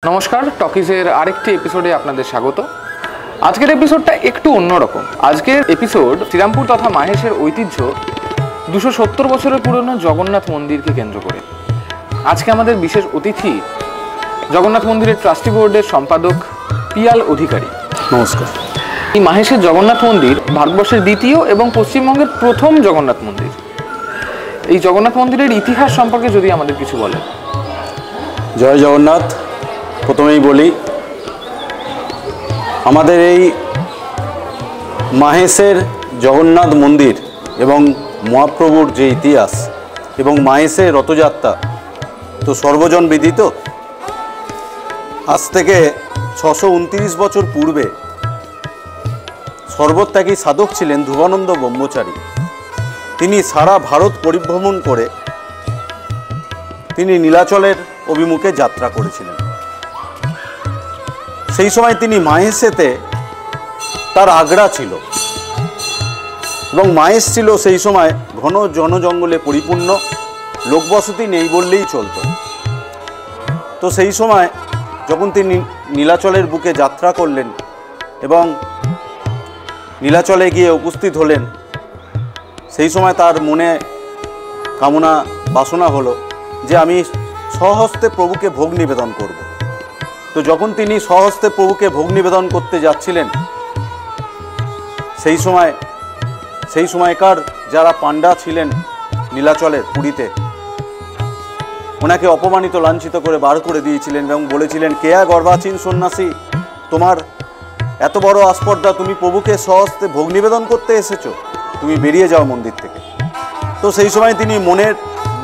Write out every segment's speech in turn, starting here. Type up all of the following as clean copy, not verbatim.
নমস্কার, টকিজের আরেকটি এপিসোডে আপনাদের স্বাগত। আজকের এপিসোডটা একটু অন্যরকম। আজকের এপিসোড শ্রীরামপুর তথা মাহেশের ঐতিহ্য 270 বছরের পুরনো জগন্নাথ মন্দিরকে কেন্দ্র করে। আজকে আমাদের বিশেষ অতিথি জগন্নাথ মন্দিরের ট্রাস্টি বোর্ডের সম্পাদক পিয়াল অধিকারী। নমস্কার। এই মাহেশের জগন্নাথ মন্দির ভারতবর্ষের দ্বিতীয় এবং পশ্চিমবঙ্গের প্রথম জগন্নাথ মন্দির। এই জগন্নাথ মন্দিরের ইতিহাস সম্পর্কে যদি আমাদের কিছু বলেন। জয় জগন্নাথ। প্রথমেই বলি, আমাদের এই মাহেশের জগন্নাথ মন্দির এবং মহাপ্রভুর যে ইতিহাস এবং মাহেশের রথযাত্রা তো সর্বজন বিদিত। আজ থেকে 629 বছর পূর্বে সর্বত্যাগী সাধক ছিলেন ধ্রুবানন্দ ব্রহ্মচারী। তিনি সারা ভারত পরিভ্রমণ করে তিনি নীলাচলের অভিমুখে যাত্রা করেছিলেন। সেই সময় তিনি মাহেশেতে তার আগ্রা ছিল এবং মাহেশ ছিল সেই সময় ঘন জনজঙ্গলে পরিপূর্ণ, লোকবসতি নেই বললেই চলত। তো সেই সময় যখন তিনি নীলাচলের বুকে যাত্রা করলেন এবং নীলাচলে গিয়ে উপস্থিত হলেন, সেই সময় তার মনে কামনা বাসনা হলো যে আমি স্বহস্তে প্রভুকে ভোগ নিবেদন করব। তো যখন তিনি স্বহস্তে প্রভুকে ভোগ নিবেদন করতে যাচ্ছিলেন, সেই সময়কার যারা পাণ্ডা ছিলেন নীলাচলের পুরীতে, ওনাকে অপমানিত লাঞ্ছিত করে বার করে দিয়েছিলেন এবং বলেছিলেন, কেয়া গর্বাচীন সন্ন্যাসী, তোমার এত বড় আস্পর্ধা, তুমি প্রভুকে স্বহস্তে ভোগ নিবেদন করতে এসেছো, তুমি বেরিয়ে যাও মন্দির থেকে। তো সেই সময় তিনি মনের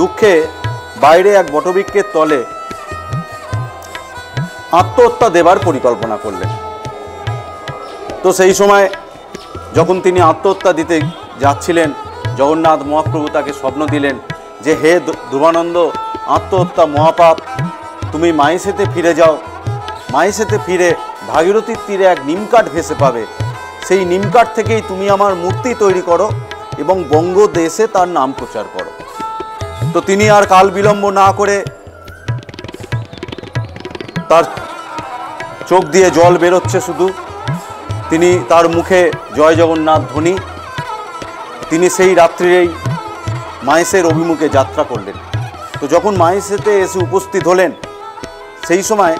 দুঃখে বাইরে এক বটবৃক্ষের তলে আত্মহত্যা দেবার পরিকল্পনা করলেন। তো সেই সময় যখন তিনি আত্মহত্যা দিতে যাচ্ছিলেন, জগন্নাথ মহাপ্রভু তাকে স্বপ্ন দিলেন যে, হে ধ্রুবানন্দ, আত্মহত্যা মহাপাপ, তুমি মাহেশেতে ফিরে যাও। মাহেশেতে ফিরে ভাগীরথীর তীরে এক নিমকাঠ ভেসে পাবে, সেই নিমকাঠ থেকেই তুমি আমার মূর্তি তৈরি করো এবং বঙ্গদেশে তার নাম প্রচার করো। তো তিনি আর কাল বিলম্ব না করে, তার চোখ দিয়ে জল বেরোচ্ছে শুধু, তিনি তার মুখে জয় জগন্নাথ ধ্বনি, তিনি সেই রাত্রিরেই মাহেশের অভিমুখে যাত্রা করলেন। তো যখন মাহেশেতে এসে উপস্থিত হলেন, সেই সময়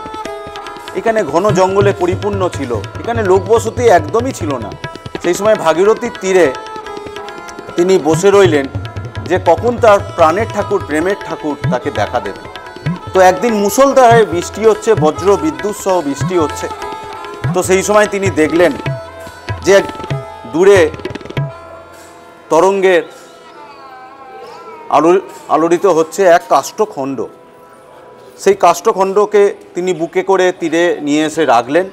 এখানে ঘন জঙ্গলে পরিপূর্ণ ছিল, এখানে লোকবসতি একদমই ছিল না। সেই সময় ভাগীরথীর তীরে তিনি বসে রইলেন যে কখন তার প্রাণের ঠাকুর, প্রেমের ঠাকুর তাকে দেখা দেবে। তো একদিন মুষলধারে বৃষ্টি হচ্ছে, বজ্র বিদ্যুৎ সহ বৃষ্টি হচ্ছে। তো সেই সময় তিনি দেখলেন যে দূরে তরঙ্গের আলোড়িত হচ্ছে এক কাষ্ঠখণ্ড। সেই কাষ্ঠখণ্ডকে তিনি বুকে করে তীরে নিয়ে এসে রাখলেন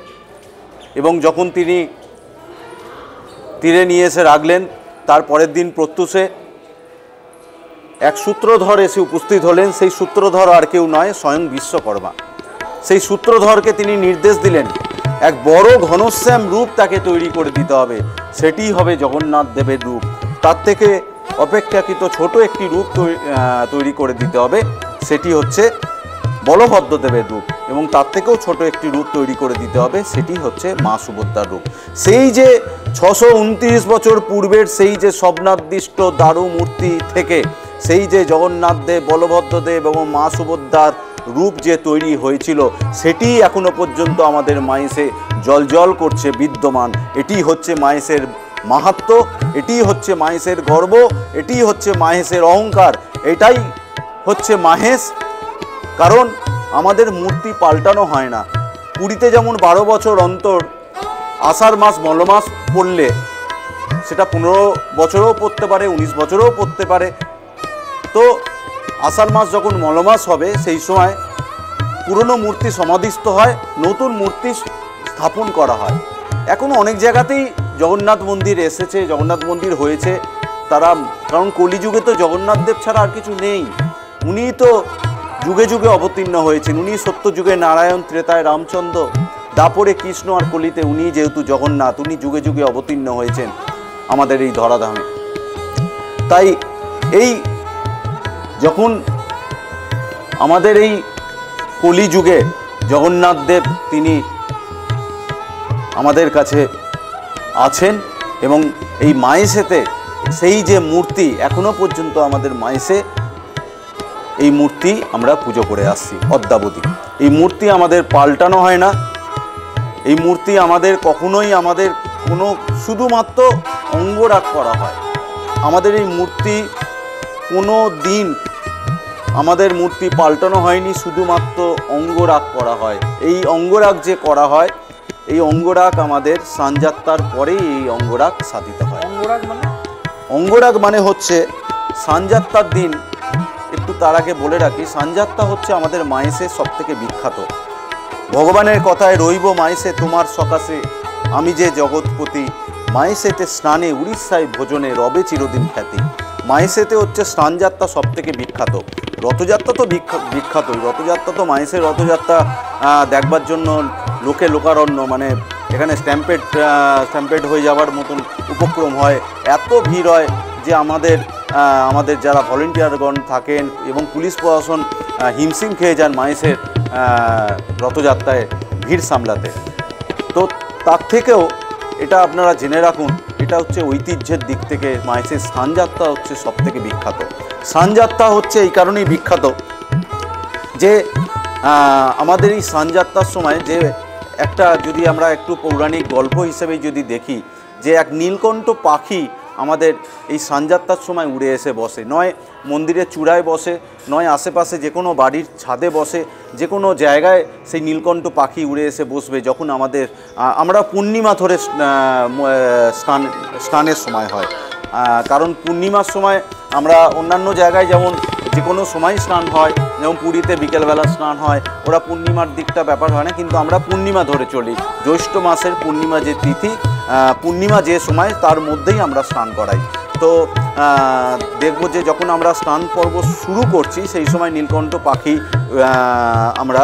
এবং যখন তিনি তীরে নিয়ে এসে রাখলেন, তার পরের দিন প্রত্যুষে এক সূত্রধর এসে উপস্থিত হলেন। সেই সূত্রধর আর কেউ নয়, স্বয়ং বিশ্বকর্মা। সেই সূত্রধরকে তিনি নির্দেশ দিলেন এক বড় ঘনশ্যাম রূপ তাকে তৈরি করে দিতে হবে, সেটিই হবে জগন্নাথ দেবের রূপ। তার থেকে অপেক্ষাকৃত ছোট একটি রূপ তৈরি করে দিতে হবে, সেটি হচ্ছে বলভদ্র দেবের রূপ, এবং তার থেকেও ছোট একটি রূপ তৈরি করে দিতে হবে, সেটি হচ্ছে মা সুভদ্রার রূপ। সেই যে 629 বছর পূর্বের সেই যে স্বপ্নাদিষ্ট দারু মূর্তি থেকে সেই যে জগন্নাথ দেব, বলভদ্র দেব এবং মা সুভদ্রার রূপ যে তৈরি হয়েছিল, সেটি এখনো পর্যন্ত আমাদের মাহেশে জলজল করছে বিদ্যমান। এটি হচ্ছে মাহেশের মাহাত্ম্য, এটি হচ্ছে মাহেশের গর্ব, এটি হচ্ছে মাহেশের অহংকার, এটাই হচ্ছে মাহেশ। কারণ আমাদের মূর্তি পাল্টানো হয় না। পুরীতে যেমন 12 বছর অন্তর আষাঢ় মাস মলমাস পড়লে সেটা 15 বছরও পড়তে পারে, 19 বছরও পড়তে পারে। তো আষাঢ় মাস যখন মলমাস হবে, সেই সময় পুরনো মূর্তি সমাধিস্থ হয়, নতুন মূর্তি স্থাপন করা হয়। এখনও অনেক জায়গাতেই জগন্নাথ মন্দির এসেছে, জগন্নাথ মন্দির হয়েছে তারা, কারণ কলিযুগে তো জগন্নাথ দেব ছাড়া আর কিছু নেই। উনি তো যুগে যুগে অবতীর্ণ হয়েছেন। উনি সত্য যুগে নারায়ণ, ত্রেতায় রামচন্দ্র, দাপরে কৃষ্ণ, আর কলিতে উনি যেহেতু জগন্নাথ, উনি যুগে যুগে অবতীর্ণ হয়েছেন আমাদের এই ধরাধামে। তাই এই যখন আমাদের এই কলিযুগে জগন্নাথ দেব তিনি আমাদের কাছে আছেন এবং এই মায়েসেতে সেই যে মূর্তি এখনো পর্যন্ত আমাদের মায়েসে এই মূর্তি আমরা পুজো করে আসছি অদ্যাবধি। এই মূর্তি আমাদের পাল্টানো হয় না, এই মূর্তি আমাদের কখনোই আমাদের কোনো শুধুমাত্র অঙ্গরাগ করা হয়। আমাদের এই মূর্তি কোনো দিন আমাদের মূর্তি পাল্টানো হয়নি, শুধুমাত্র অঙ্গরাগ করা হয়। এই অঙ্গরাগ যে করা হয়, এই অঙ্গরাগ আমাদের স্নানযাত্রার পরেই এই অঙ্গরাগ সাধিত হয়। অঙ্গরাগ মানে হচ্ছে স্নানযাত্রার দিন, একটু তার আগে বলে রাখি, স্নানযাত্রা হচ্ছে আমাদের মায়েসের সব থেকে বিখ্যাত। ভগবানের কথায় রইব মায়েসে তোমার সকাশে, আমি যে জগৎপতি, মায়েসেতে স্নানে উড়িষ্যায় ভোজনে রবে চিরদিন খ্যাতি। মায়েসেতে হচ্ছে স্নানযাত্রা সব থেকে বিখ্যাত। রথযাত্রা তো বিখ্যাতই, রথযাত্রা তো মায়েসের রথযাত্রা দেখবার জন্য লোকে লোকারণ্য, মানে এখানে স্ট্যাম্পেড হয়ে যাওয়ার মতন উপক্রম হয়, এত ভিড় হয় যে আমাদের যারা ভলেন্টিয়ারগণ থাকেন এবং পুলিশ প্রশাসন হিমশিম খেয়ে যান মায়েসের রথযাত্রায় ভিড় সামলাতে। তো তার থেকেও এটা আপনারা জেনে রাখুন, এটা হচ্ছে ঐতিহ্যের দিক থেকে মায়েসের স্নানযাত্রা হচ্ছে সব থেকে বিখ্যাত। স্নানযাত্রা হচ্ছে এই কারণেই বিখ্যাত যে আমাদের এই স্নানযাত্রার সময় যে একটা, যদি আমরা একটু পৌরাণিক গল্প হিসেবে যদি দেখি, যে এক নীলকণ্ঠ পাখি আমাদের এই স্নানযাত্রার সময় উড়ে এসে বসে, নয় মন্দিরের চূড়ায় বসে, নয় আশেপাশে যে কোনো বাড়ির ছাদে বসে, যে কোনো জায়গায় সেই নীলকণ্ঠ পাখি উড়ে এসে বসবে যখন আমরা পূর্ণিমা ধরে স্নানের সময় হয়। কারণ পূর্ণিমার সময় আমরা অন্যান্য জায়গায় যেমন যে কোনো সময় স্নান হয়, যেমন পুরীতে বিকেলবেলা স্নান হয়, ওরা পূর্ণিমার দিকটা ব্যাপার হয় না, কিন্তু আমরা পূর্ণিমা ধরে চলি। জ্যৈষ্ঠ মাসের পূর্ণিমা যে তিথি, পূর্ণিমা যে সময়, তার মধ্যেই আমরা স্নান করাই। তো দেখব যে যখন আমরা স্নান পর্ব শুরু করছি সেই সময় নীলকণ্ঠ পাখি আমরা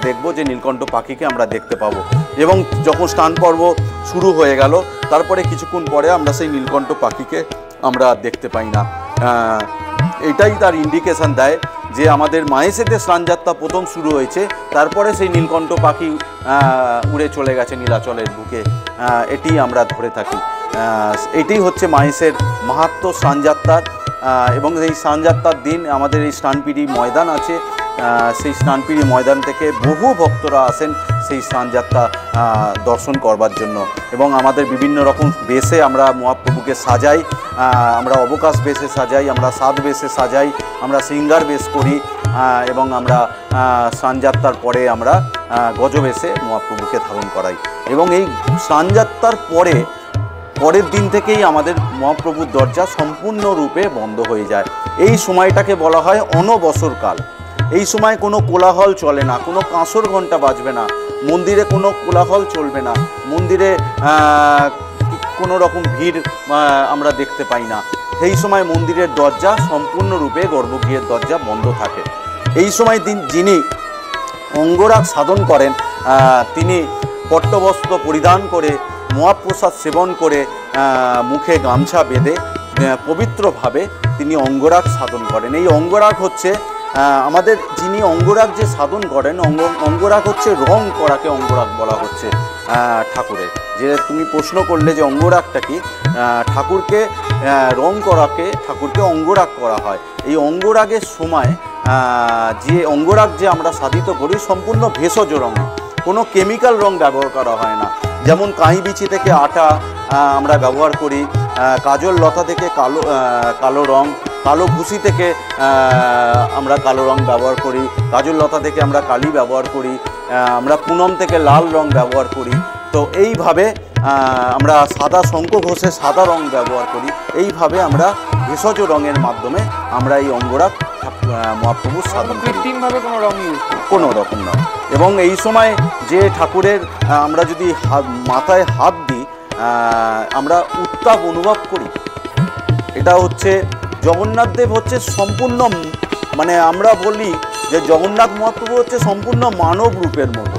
দেখব যে নীলকণ্ঠ পাখিকে আমরা দেখতে পাবো, এবং যখন স্নান পর্ব শুরু হয়ে গেল তারপরে কিছুক্ষণ পরে আমরা সেই নীলকণ্ঠ পাখিকে আমরা দেখতে পাই না। এটাই তার ইন্ডিকেশন দেয় যে আমাদের মায়েসেতে স্নানযাত্রা প্রথম শুরু হয়েছে, তারপরে সেই নীলকণ্ঠ পাখি উড়ে চলে গেছে নীলাচলের বুকে, এটি আমরা ধরে থাকি। এটি হচ্ছে মায়েসের মাহাত্ম্য স্নানযাত্রার। এবং এই স্নানযাত্রার দিন আমাদের এই স্নানপিড়ি ময়দান আছে, সেই স্নানপিড়ি ময়দান থেকে বহু ভক্তরা আসেন সেই স্নানযাত্রা দর্শন করবার জন্য। এবং আমাদের বিভিন্ন রকম বেশে আমরা মহাপ্রভুকে সাজাই, আমরা অবকাশ বেশে সাজাই, আমরা সাত বেশে সাজাই, আমরা সিঙ্গার বেশ করি, এবং আমরা স্নানযাত্রার পরে আমরা গজবেশে মহাপ্রভুকে ধারণ করাই। এবং এই স্নানযাত্রার পরের দিন থেকেই আমাদের মহাপ্রভুর দরজা সম্পূর্ণরূপে বন্ধ হয়ে যায়। এই সময়টাকে বলা হয় অনবসরকাল। এই সময় কোনো কোলাহল চলে না, কোনো কাঁসর ঘণ্টা বাজবে না, মন্দিরে কোনো কোলাহল চলবে না, মন্দিরে কোনো রকম ভিড় আমরা দেখতে পাই না। সেই সময় মন্দিরের দরজা সম্পূর্ণরূপে, গর্ভগৃহের দরজা বন্ধ থাকে। এই সময় যিনি অঙ্গরাগ সাধন করেন, তিনি পট্টবস্ত্র পরিধান করে, মহাপ্রসাদ সেবন করে, মুখে গামছা বেঁধে পবিত্রভাবে তিনি অঙ্গরাগ সাধন করেন। এই অঙ্গরাগ হচ্ছে আমাদের, যিনি অঙ্গরাগ যে সাধন করেন, অঙ্গরাগ হচ্ছে রং করাকে অঙ্গরাগ বলা হচ্ছে ঠাকুরের। যে তুমি প্রশ্ন করলে যে অঙ্গরাগটা কি, ঠাকুরকে রং করাকে ঠাকুরকে অঙ্গরাগ করা হয়। এই অঙ্গরাগের সময় যে অঙ্গরাগ যে আমরা সাধিত করি সম্পূর্ণ ভেষজ রং, কোনো কেমিক্যাল রং ব্যবহার করা হয় না। যেমন কাঁই বিচি থেকে আটা আমরা ব্যবহার করি, কাজল লতা থেকে কালো রং, কালো ভুসি থেকে আমরা কালো রং ব্যবহার করি, কাজল লতা থেকে আমরা কালি ব্যবহার করি, আমরা পুনম থেকে লাল রং ব্যবহার করি। তো এইভাবে আমরা সাদা শঙ্খ ঘষে সাদা রং ব্যবহার করি। এইভাবে আমরা ভেষজ রঙের মাধ্যমে আমরা এই অঙ্গরাগ মহাপ্রভুর সাধন করি, কৃত্রিমভাবে কোনো রং ইউজ কোনো রকম নয়। এবং এই সময় যে ঠাকুরের আমরা যদি মাথায় হাত দিই, আমরা উত্তাপ অনুভব করি। এটা হচ্ছে জগন্নাথ দেব হচ্ছে সম্পূর্ণ, মানে আমরা বলি যে জগন্নাথ মহাপ্রভু হচ্ছে সম্পূর্ণ মানব রূপের মতো।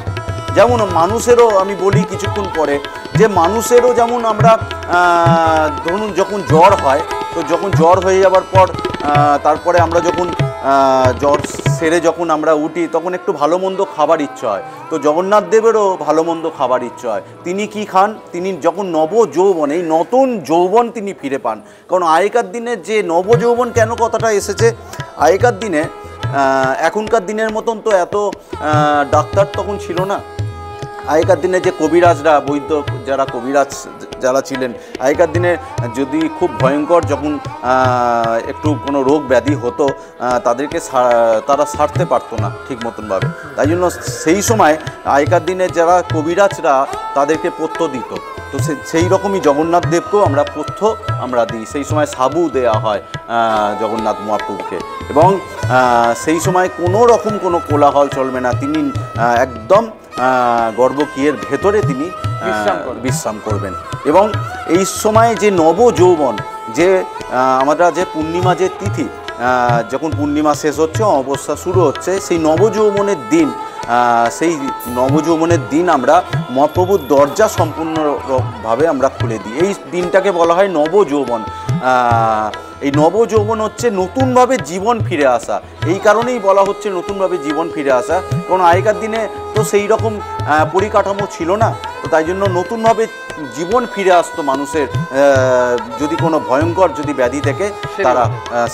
যেমন মানুষেরও, আমি বলি কিছুক্ষণ পরে, যে মানুষেরও যেমন আমরা ধরুন যখন জ্বর হয়, তো যখন জ্বর হয়ে যাওয়ার পর তারপরে আমরা যখন জ্বর সেরে যখন আমরা উঠি তখন একটু ভালো মন্দ খাবার ইচ্ছে হয়। তো জগন্নাথ দেবেরও ভালো মন্দ খাবার ইচ্ছে হয়। তিনি কি খান? তিনি যখন নব যৌবন, এই নতুন যৌবন তিনি ফিরে পান। কারণ আগেকার দিনে যে নব যৌবন কেন কথাটা এসেছে, আগেকার দিনে এখনকার দিনের মতন তো এত ডাক্তার তখন ছিল না। আগেকার দিনে যে কবিরাজরা, বৈদ্য যারা কবিরাজ যারা ছিলেন, আগেকার দিনে যদি খুব ভয়ঙ্কর যখন একটু কোনো রোগ ব্যাধি হতো, তাদেরকে তারা সারতে পারতো না ঠিক মতনভাবে। তাই জন্য সেই সময় আগেকার দিনে যারা কবিরাজরা তাদেরকে পথ্য দিত। তো সেই রকমই জগন্নাথ দেবকেও আমরা পথ্য আমরা দিই। সেই সময় সাবু দেয়া হয় জগন্নাথ মহাপ্রভুকে, এবং সেই সময় কোনো রকম কোনো কোলাহল চলবে না। তিনি একদম গর্ভগৃহের ভেতরে তিনি বিশ্রাম করবেন। এবং এই সময় যে নব যৌবন, যে আমরা যে পূর্ণিমা যে তিথি, যখন পূর্ণিমা শেষ হচ্ছে অমাবস্যা শুরু হচ্ছে, সেই নবযৌবনের দিন, সেই নবযৌবনের দিন আমরা মহাপ্রভুর দরজা সম্পূর্ণভাবে আমরা খুলে দিই। এই দিনটাকে বলা হয় নবযৌবন। এই নবযৌবন হচ্ছে নতুনভাবে জীবন ফিরে আসা। এই কারণেই বলা হচ্ছে নতুনভাবে জীবন ফিরে আসা, কারণ আগেকার দিনে তো সেই রকম পরিকাঠামো ছিল না। তো তাই জন্য নতুনভাবে জীবন ফিরে আসতো মানুষের, যদি কোনো ভয়ঙ্কর যদি ব্যাধি থেকে তারা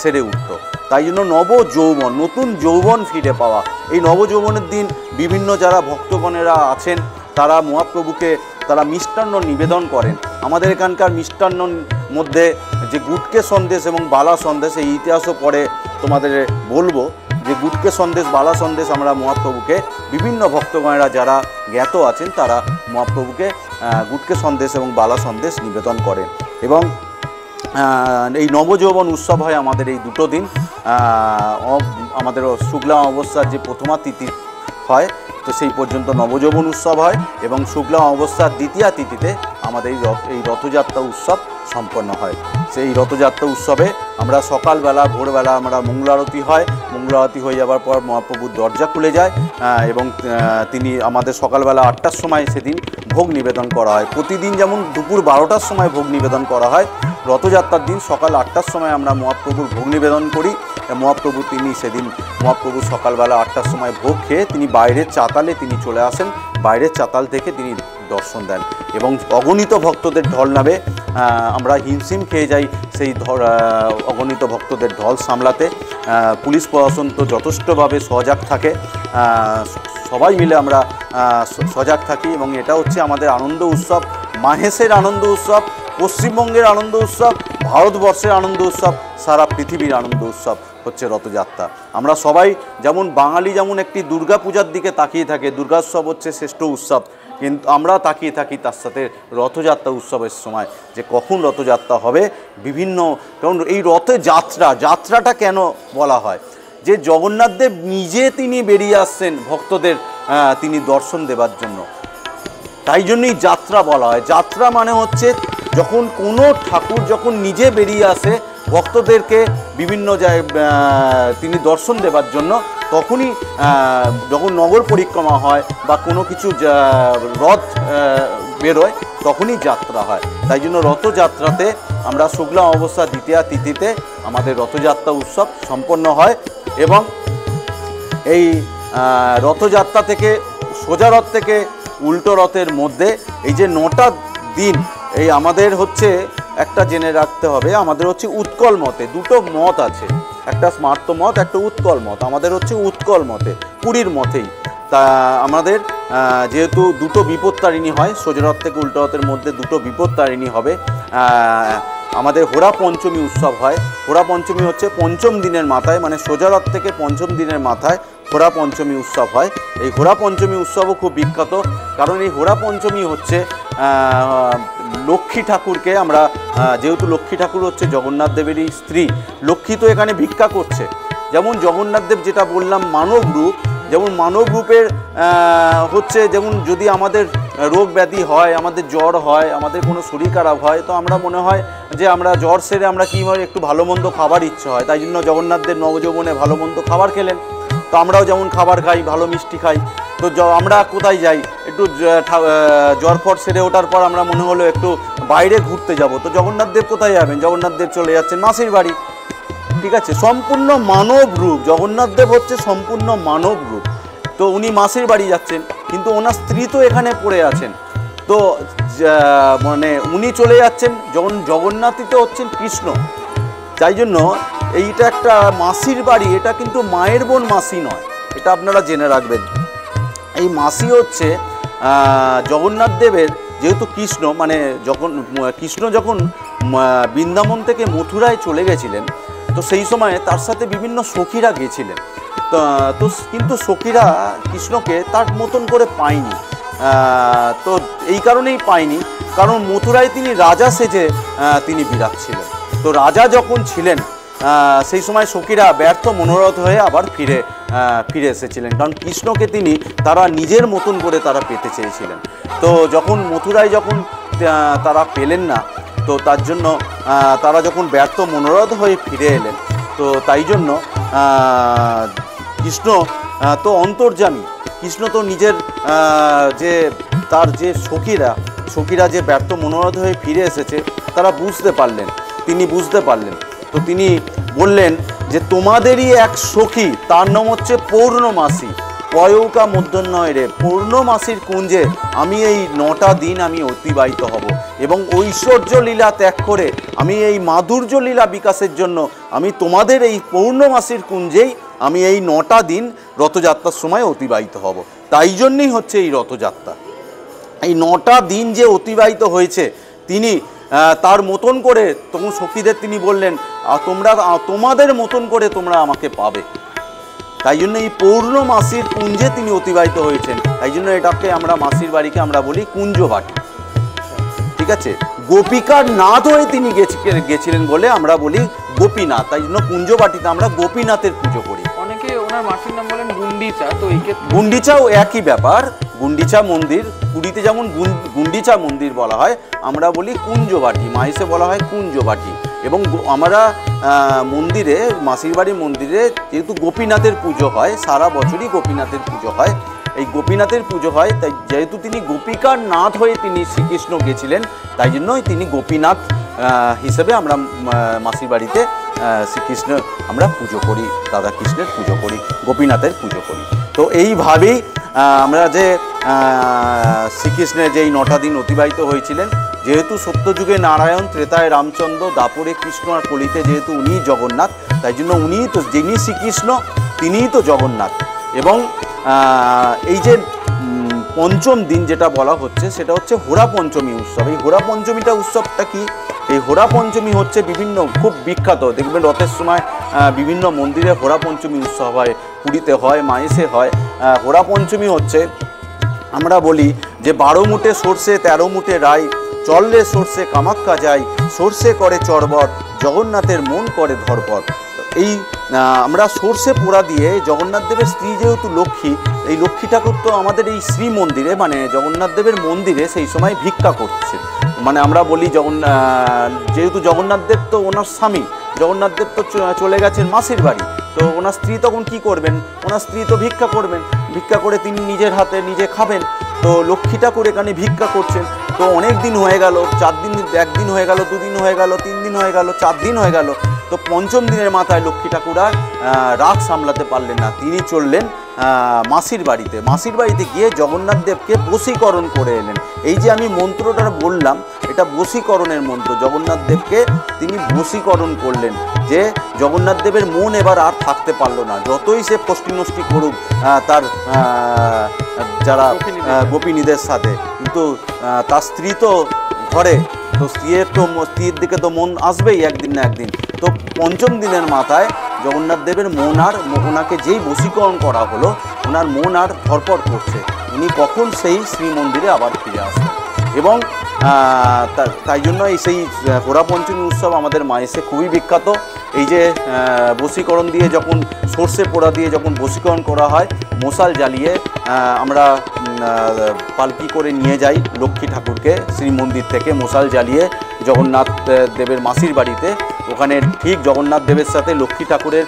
সেরে উঠত। তাই জন্য নব যৌবন, নতুন যৌবন ফিরে পাওয়া। এই নবযৌবনের দিন বিভিন্ন যারা ভক্তগণেরা আছেন তারা মহাপ্রভুকে তারা মিষ্টান্ন নিবেদন করেন। আমাদের এখানকার মিষ্টান্নর মধ্যে যে গুটকে সন্দেশ এবং বালা সন্দেশ, এই ইতিহাসও পরে তোমাদের বলবো যে গুটকে সন্দেশ, বালা সন্দেশ আমরা মহাপ্রভুকে বিভিন্ন ভক্তগণেরা যারা জ্ঞাত আছেন তারা মহাপ্রভুকে গুটকে সন্দেশ এবং বালা সন্দেশ নিবেদন করেন। এবং এই নবযৌবন উৎসব হয় আমাদের এই দুটো দিন। আমাদের শুক্লা অমাবস্যার যে প্রথমা তিথি হয়, তো সেই পর্যন্ত নবযৌবন উৎসব হয়, এবং শুক্লা অমাবস্যার দ্বিতীয়া তিথিতে আমাদের এই রথযাত্রা উৎসব সম্পন্ন হয়। সেই রথযাত্রা উৎসবে আমরা সকালবেলা ভোরবেলা আমরা মঙ্গলারতি হয়, মঙ্গলারতি হয়ে যাওয়ার পর মহাপ্রভুর দরজা খুলে যায়, এবং তিনি আমাদের সকালবেলা 8টার সময় সেদিন ভোগ নিবেদন করা হয়। প্রতিদিন যেমন দুপুর 12টার সময় ভোগ নিবেদন করা হয়, রথযাত্রার দিন সকাল 8টার সময় আমরা মহাপ্রভুর ভোগ নিবেদন করি। মহাপ্রভু তিনি সেদিন মহাপ্রভু সকালবেলা 8টার সময় ভোগ খেয়ে তিনি বাইরের চাতালে তিনি চলে আসেন, বাইরের চাতাল থেকে তিনি দর্শন দেন, এবং অগণিত ভক্তদের ঢল নামে আমরা হিমশিম খেয়ে যাই সেই অগণিত ভক্তদের ঢল সামলাতে। পুলিশ প্রশাসন তো যথেষ্টভাবে সজাগ থাকে, সবাই মিলে আমরা সজাগ থাকি, এবং এটা হচ্ছে আমাদের আনন্দ উৎসব, মাহেশের আনন্দ উৎসব, পশ্চিমবঙ্গের আনন্দ উৎসব, ভারতবর্ষের আনন্দ উৎসব, সারা পৃথিবীর আনন্দ উৎসব হচ্ছে রথযাত্রা। আমরা সবাই যেমন বাঙালি যেমন একটি দুর্গা পূজার দিকে তাকিয়ে থাকে, দুর্গোৎসব হচ্ছে শ্রেষ্ঠ উৎসব, কিন্তু আমরা তাকিয়ে থাকি তার সাথে রথযাত্রা উৎসবের সময় যে কখন রথযাত্রা হবে। বিভিন্ন কারণ এই যাত্রাটা কেন বলা হয়, যে জগন্নাথদেব নিজে তিনি বেরিয়ে আসছেন ভক্তদের তিনি দর্শন দেবার জন্য, তাই জন্যই যাত্রা বলা হয়। যাত্রা মানে হচ্ছে যখন কোনো ঠাকুর যখন নিজে বেরিয়ে আসে ভক্তদেরকে বিভিন্ন তিনি দর্শন দেবার জন্য, তখনই যখন নগর পরিক্রমা হয় বা কোনো কিছু রথ বেরোয় তখনই যাত্রা হয়। তাই জন্য রথযাত্রাতে আমরা শুক্লা অমাবস্যা দ্বিতীয়া তিথিতে আমাদের রথযাত্রা উৎসব সম্পন্ন হয়। এবং এই রথযাত্রা থেকে সোজা রথ থেকে উল্টো রথের মধ্যে এই যে 9টা দিন, এই আমাদের হচ্ছে একটা জেনে রাখতে হবে, আমাদের হচ্ছে উৎকল মতে দুটো মত আছে, একটা স্মার্ত মত, একটা উৎকল মত। আমাদের হচ্ছে উৎকল মতে, পুরীর মতেই। তা আমাদের যেহেতু দুটো বিপত্তারিণী হয়, সোজা রথ থেকে উল্টো রথের মধ্যে দুটো বিপত্তারিণী হবে। আমাদের হোরা পঞ্চমী উৎসব হয়। হোরা পঞ্চমী হচ্ছে পঞ্চম দিনের মাথায়, মানে সোজা রথ থেকে পঞ্চম দিনের মাথায় হোরা পঞ্চমী উৎসব হয়। এই হোরা পঞ্চমী উৎসবও খুব বিখ্যাত, কারণ এই হোরা পঞ্চমী হচ্ছে লক্ষ্মী ঠাকুরকে আমরা, যেহেতু লক্ষ্মী ঠাকুর হচ্ছে জগন্নাথ দেবেরই স্ত্রী, লক্ষ্মী তো এখানে ভিক্ষা করছে। যেমন জগন্নাথ দেব যেটা বললাম মানব রূপ, যেমন মানব রূপের হচ্ছে যেমন যদি আমাদের রোগ ব্যাধি হয়, আমাদের জ্বর হয়, আমাদের কোনো শরীর খারাপ হয়, তো আমরা মনে হয় যে আমরা জ্বর সেরে আমরা কী হয় একটু ভালো মন্দ খাবার ইচ্ছে হয়, তাই জন্য জগন্নাথ দেব নবযৌবনে ভালো মন্দ খাবার খেলেন। তো আমরাও যেমন খাবার খাই, ভালো মিষ্টি খাই, তো আমরা কোথায় যাই, একটু জ্বর ফর সেরে ওঠার পর আমরা মনে হলো একটু বাইরে ঘুরতে যাব, তো জগন্নাথ দেব কোথায় যাবেন? জগন্নাথ দেব চলে যাচ্ছেন মাসির বাড়ি। ঠিক আছে, সম্পূর্ণ মানব রূপ। জগন্নাথ দেব হচ্ছে সম্পূর্ণ মানব রূপ। তো উনি মাসির বাড়ি যাচ্ছেন, কিন্তু ওনার স্ত্রী তো এখানে পড়ে আছেন। তো মানে উনি চলে যাচ্ছেন, জগন্নাথই তো হচ্ছেন কৃষ্ণ। তাই জন্য এইটা একটা মাসির বাড়ি, এটা কিন্তু মায়ের বোন মাসি নয়, এটা আপনারা জেনে রাখবেন। এই মাসি হচ্ছে জগন্নাথ দেবের, যেহেতু কৃষ্ণ মানে কৃষ্ণ যখন বৃন্দাবন থেকে মথুরায় চলে গেছিলেন, তো সেই সময় তার সাথে বিভিন্ন সখীরা গেছিলেন। তো কিন্তু সখীরা কৃষ্ণকে তার মতন করে পায়নি। তো এই কারণেই পায়নি, কারণ মথুরায় তিনি রাজা সেজে তিনি বিরাজ ছিলেন। তো রাজা যখন ছিলেন সেই সময় সখীরা ব্যর্থ মনোরথ হয়ে আবার ফিরে এসেছিলেন, কারণ কৃষ্ণকে তারা নিজের মতন করে তারা পেতে চেয়েছিলেন। তো যখন মথুরায় যখন তারা পেলেন না, তো তার জন্য তারা যখন ব্যর্থ মনোরথ হয়ে ফিরে এলেন, তো তাই জন্য কৃষ্ণ তো অন্তর্যামী, কৃষ্ণ তো নিজের তার যে সখীরা যে ব্যর্থ মনোরথ হয়ে ফিরে এসেছে তারা তিনি বুঝতে পারলেন। তো তিনি বললেন যে তোমাদেরই এক সখী, তার নাম হচ্ছে পৌর্ণমাসী, পয়ৌকা মধ্যন্নয় রে, পৌর্ণমাসীর কুঞ্জে আমি এই 9টা দিন আমি অতিবাহিত হব, এবং ঐশ্বর্য লীলা ত্যাগ করে আমি এই মাধুর্য লীলা বিকাশের জন্য আমি তোমাদের এই পৌর্ণমাসীর কুঞ্জেই আমি এই 9টা দিন রথযাত্রার সময় অতিবাহিত হব। তাই জন্যই হচ্ছে এই রথযাত্রা। এই 9টা দিন যে অতিবাহিত হয়েছে, তিনি তার মতন করে তখন সখীদের তিনি বললেন তোমাদের মতন করে তোমরা আমাকে পাবে। তাই জন্য এই পৌর্ণমাসীর কুঞ্জে তিনি অতিবাহিত হয়েছেন। তাই জন্য এটাকে আমরা মাসির বাড়িকে আমরা বলি কুঞ্জবাটি। ঠিক আছে, গোপিকার নাথ হয়ে তিনি গেছিলেন বলে আমরা বলি গোপীনাথ। তাই জন্য কুঞ্জবাটিতে আমরা গোপীনাথের পুজো করি। অনেকে ওনার মাসির নাম বলেন গুন্ডিচা, তো এই ক্ষেত্রে গুন্ডিচাও একই ব্যাপার। গুন্ডিচা মন্দির, পুরীতে যেমন গুন্ডিচা মন্দির বলা হয়, আমরা বলি কুঞ্জবাটি, মাইসে বলা হয় কুঞ্জবাটি। এবং আমরা মন্দিরে, মাসির বাড়ির মন্দিরে যেহেতু গোপীনাথের পুজো হয়, সারা বছরই গোপীনাথের পুজো হয়, এই গোপীনাথের পুজো হয়, তাই যেহেতু তিনি গোপিকার নাথ হয়ে তিনি শ্রীকৃষ্ণ গেছিলেন, তাই জন্যই তিনি গোপীনাথ হিসেবে আমরা মাসির বাড়িতে শ্রীকৃষ্ণ আমরা পুজো করি, রাধা কৃষ্ণের পুজো করি, গোপীনাথের পুজো করি। তো এইভাবেই আমরা যে শ্রীকৃষ্ণের যেই 9টা দিন অতিবাহিত হয়েছিলেন, যেহেতু সত্যযুগে নারায়ণ, ত্রেতায় রামচন্দ্র, দাপরে কৃষ্ণ, আর কলিতে যেহেতু উনিই জগন্নাথ, তাই জন্য উনিই তো, যিনি শ্রীকৃষ্ণ তিনিই তো জগন্নাথ। এবং এই যে পঞ্চম দিন যেটা বলা হচ্ছে সেটা হচ্ছে হোরা পঞ্চমী উৎসব। এই হোরা পঞ্চমীটা উৎসবটা কি? এই হোরা পঞ্চমী হচ্ছে খুব বিখ্যাত, দেখবেন রথের সময় বিভিন্ন মন্দিরে হোরা পঞ্চমী উৎসব হয়, পুরীতে হয়, মাইসে হয়। হোরা পঞ্চমী হচ্ছে, আমরা বলি যে 12 মুঠে সর্ষে 13 মুঠে রাই, চললে সর্ষে কামাক্কা যায়, সর্ষে করে চড়বর, জগন্নাথের মন করে ধরপর। এই আমরা সর্ষে পোড়া দিয়ে, জগন্নাথ দেবের স্ত্রী যেহেতু লক্ষ্মী, এই লক্ষ্মী ঠাকুর তো আমাদের এই শ্রী মন্দিরে মানে জগন্নাথ দেবের মন্দিরে সেই সময় ভিক্ষা করছে। মানে আমরা বলি যেহেতু জগন্নাথ দেব তো ওনার স্বামী, জগন্নাথ দেব তো চলে গেছেন মাসির বাড়ি, তো ওনার স্ত্রী তখন কি করবেন? ওনার স্ত্রী তো ভিক্ষা করবেন, ভিক্ষা করে তিনি নিজের হাতে নিজে খাবেন। তো লক্ষ্মী ঠাকুর এখানে ভিক্ষা করছেন। তো অনেক দিন হয়ে গেল, 4 দিন, 1 দিন হয়ে গেল, 2 দিন হয়ে গেল, 3 দিন হয়ে গেল, 4 দিন হয়ে গেল। তো পঞ্চম দিনের মাথায় লক্ষ্মী ঠাকুর আর রাগ সামলাতে পারলেন না, তিনি চললেন মাসির বাড়িতে গিয়ে জগন্নাথ দেবকে বশীকরণ করে এলেন। এই যে আমি মন্ত্রটা বললাম, এটা বশীকরণের মন্ত্র। জগন্নাথ দেবকে তিনি বশীকরণ করলেন, যে জগন্নাথ দেবের মন এবার আর থাকতে পারলো না, যতই সে ফষ্টি করুক তার যারা গোপিনীদের সাথে, কিন্তু তার স্ত্রী তো ঘরে, তো স্ত্রীর দিকে তো মন আসবেই একদিন না একদিন। তো পঞ্চম দিনের মাথায় জগন্নাথ দেবের মন আর, ওনাকে যেই বশীকরণ করা হলো, ওনার মন আর ধরপড় করছে, উনি কখন সেই শ্রীমন্দিরে আবার ফিরে আসবেন। এবং তাই জন্য সেই হোরা পঞ্চমী উৎসব আমাদের মাইসে খুবই বিখ্যাত। এই যে বশীকরণ দিয়ে, যখন সর্ষে পোড়া দিয়ে যখন বশীকরণ করা হয়, মশাল জ্বালিয়ে আমরা পালকি করে নিয়ে যাই লক্ষ্মী ঠাকুরকে শ্রীমন্দির থেকে, মশাল জ্বালিয়ে জগন্নাথ দেবের মাসির বাড়িতে। ওখানে ঠিক জগন্নাথ দেবের সাথে লক্ষ্মী ঠাকুরের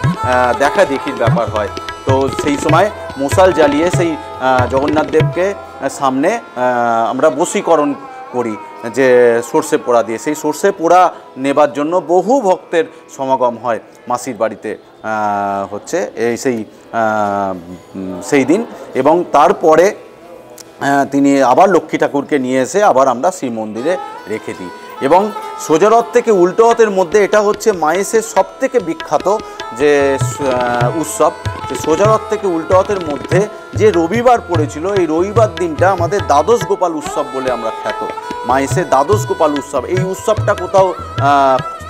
দেখা দেখির ব্যাপার হয়। তো সেই সময় মশাল জ্বালিয়ে সেই জগন্নাথ দেবকে সামনে আমরা বশীকরণ করি যে সর্ষে পোড়া দিয়ে, সেই সর্ষে পোড়া নেবার জন্য বহু ভক্তের সমাগম হয় মাসির বাড়িতে হচ্ছে সেই দিন। এবং তারপরে তিনি আবার লক্ষ্মী ঠাকুরকে নিয়ে এসে আবার আমরা শ্রীমন্দিরে রেখে দিই। এবং সোজা রথ থেকে উল্টো রথের মধ্যে এটা হচ্ছে মায়েসের সবথেকে বিখ্যাত যে উৎসব, যে সোজা রথ থেকে উল্টো রথের মধ্যে যে রবিবার পড়েছিল, এই রবিবার দিনটা আমাদের দ্বাদশ গোপাল উৎসব বলে আমরা খ্যাত। মায়েসের দ্বাদশ গোপাল উৎসব, এই উৎসবটা কোথাও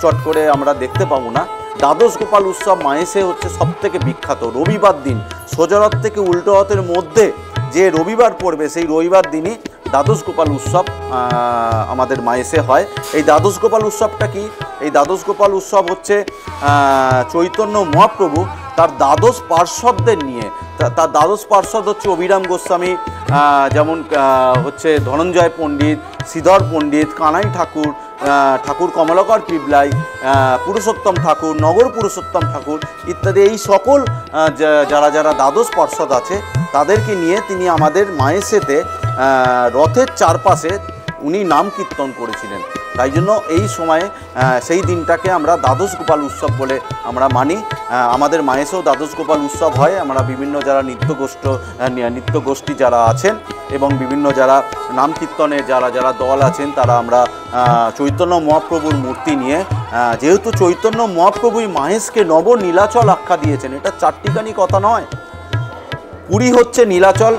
চট করে আমরা দেখতে পাবো না। দ্বাদশ গোপাল উৎসব মায়েসে হচ্ছে সবথেকে বিখ্যাত। রবিবার দিন সোজা রথ থেকে উল্টো রথের মধ্যে যে রবিবার পড়বে, সেই রবিবার দিনই দ্বাদশ গোপাল উৎসব আমাদের মায়েসে হয়। এই দ্বাদশ গোপাল উৎসবটা কি? এই দ্বাদশ গোপাল উৎসব হচ্ছে চৈতন্য মহাপ্রভু তার দ্বাদশ পার্ষদদের নিয়ে, তার দ্বাদশ পার্ষদ হচ্ছে অভিরাম গোস্বামী, যেমন হচ্ছে ধনঞ্জয় পণ্ডিত, শ্রীধর পণ্ডিত, কানাই ঠাকুর, ঠাকুর কমলাকর পিবলাই, পুরুষোত্তম ঠাকুর, নগর পুরুষোত্তম ঠাকুর ইত্যাদি, এই সকল যারা যারা দ্বাদশ পার্ষদ আছে তাদেরকে নিয়ে তিনি আমাদের মায়েসেতে রথের চারপাশে উনি নাম কীর্তন করেছিলেন। তাই জন্য এই সময়ে সেই দিনটাকে আমরা দ্বাদশ গোপাল উৎসব বলে আমরা মানি। আমাদের মায়েসেও দ্বাদশ গোপাল উৎসব হয়। আমরা বিভিন্ন যারা নৃত্যগোষ্ঠী যারা আছেন এবং বিভিন্ন যারা নাম কীর্তনের যারা দল আছেন, তারা আমরা চৈতন্য মহাপ্রভুর মূর্তি নিয়ে, যেহেতু চৈতন্য মহাপ্রভুই মাহেশকে নব নীলাচল আখ্যা দিয়েছেন, এটা চারটিখানি কথা নয়। পুরী হচ্ছে নীলাচল,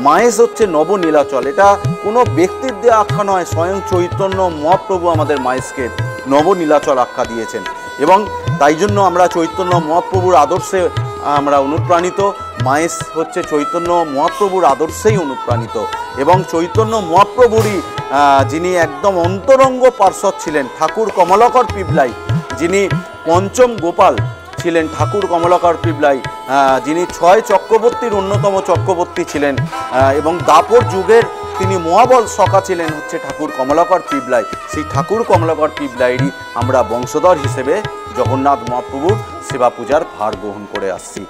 মাহেশ হচ্ছে নব নীলাচল, এটা কোনো ব্যক্তির দেওয়া আখ্যা নয়, স্বয়ং চৈতন্য মহাপ্রভু আমাদের মাহেশকে নব নীলাচল আখ্যা দিয়েছেন। এবং তাই জন্য আমরা চৈতন্য মহাপ্রভুর আদর্শে আমরা অনুপ্রাণিত। মাহেশ হচ্ছে চৈতন্য মহাপ্রভুর আদর্শেই অনুপ্রাণিত। এবং চৈতন্য মহাপ্রভুরই যিনি একদম অন্তরঙ্গ পার্ষদ ছিলেন ঠাকুর কমলাকর পিবলাই, যিনি পঞ্চম গোপাল ছিলেন ঠাকুর কমলাকর পিবলাই, যিনি 6 চক্রবর্তীর অন্যতম চক্রবর্তী ছিলেন এবং দাপর যুগের তিনি মহাবল সখা ছিলেন হচ্ছে ঠাকুর কমলাকর পিবলাই। সেই ঠাকুর কমলাকর পিবলাইয়েরই আমরা বংশধর হিসেবে জগন্নাথ মহাপ্রভুর সেবা পূজার ভার গ্রহণ করে আসছি।